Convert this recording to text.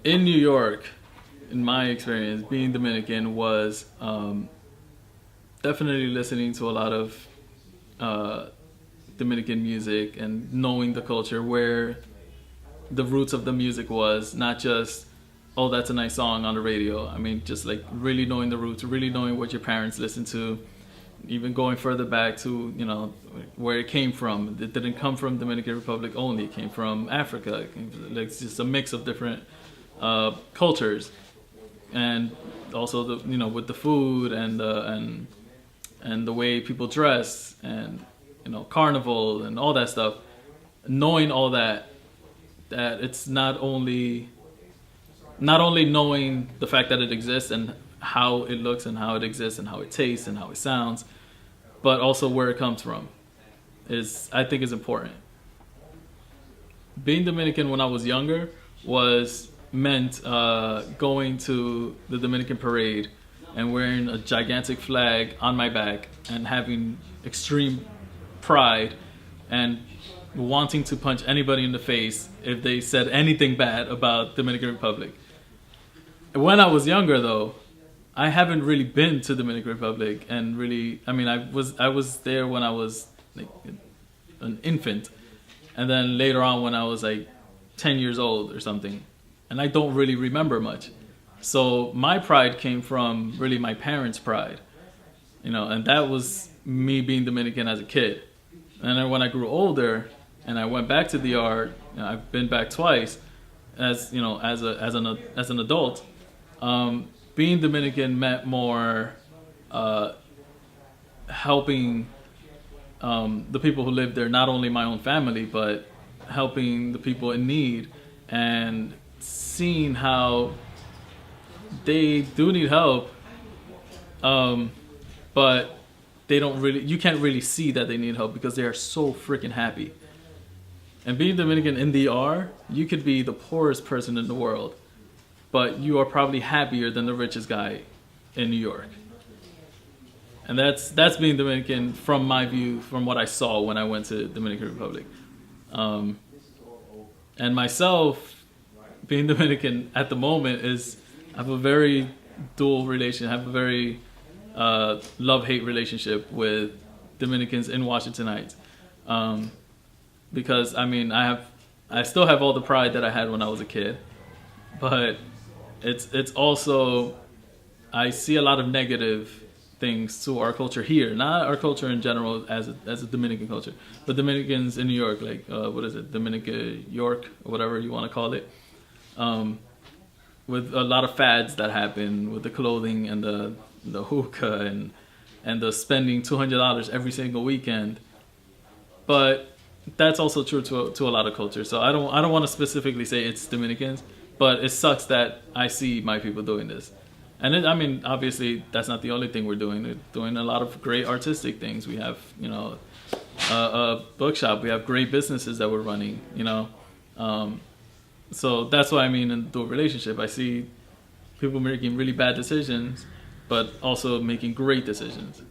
in New York, in my experience, being Dominican was definitely listening to a lot of Dominican music and knowing the culture, where the roots of the music was, not just, oh, that's a nice song on the radio. I mean, just like really knowing the roots, really knowing what your parents listened to, even going further back to, where it came from. It didn't come from Dominican Republic only. It came from Africa. Like, it's just a mix of different cultures, and also with the food and the way people dress, and carnival and all that stuff. Knowing all that it's not only knowing the fact that it exists and how it looks and how it exists and how it tastes and how it sounds, but also where it comes from I think is important. Being Dominican when I was younger meant going to the Dominican parade and wearing a gigantic flag on my back and having extreme pride and wanting to punch anybody in the face if they said anything bad about Dominican Republic. When I was younger, though, I haven't really been to Dominican Republic, and really, I mean, I was there when I was like an infant, and then later on when I was like 10 years old or something, and I don't really remember much. So my pride came from really my parents' pride, and that was me being Dominican as a kid. And then when I grew older and I went back to DR, I've been back twice, as an adult. Being Dominican meant more helping the people who live there, not only my own family, but helping the people in need, and seeing how they do need help, but you can't really see that they need help because they are so freaking happy. And being Dominican in DR, you could be the poorest person in the world, but you are probably happier than the richest guy in New York. And that's being Dominican from my view, from what I saw when I went to Dominican Republic. And myself, being Dominican at the moment, I have a very dual relation. I have a very love-hate relationship with Dominicans in Washington Heights. Because I still have all the pride that I had when I was a kid, but it's also, I see a lot of negative things to our culture here, not our culture in general as a Dominican culture, but Dominicans in New York, like what is it, Dominica York or whatever you want to call it, with a lot of fads that happen with the clothing and the hookah and the spending $200 every single weekend. But that's also true to a lot of cultures. So I don't want to specifically say it's Dominicans, but it sucks that I see my people doing this. And obviously that's not the only thing we're doing. We're doing a lot of great artistic things. We have, a bookshop. We have great businesses that we're running, So that's what I mean in the relationship. I see people making really bad decisions, but also making great decisions.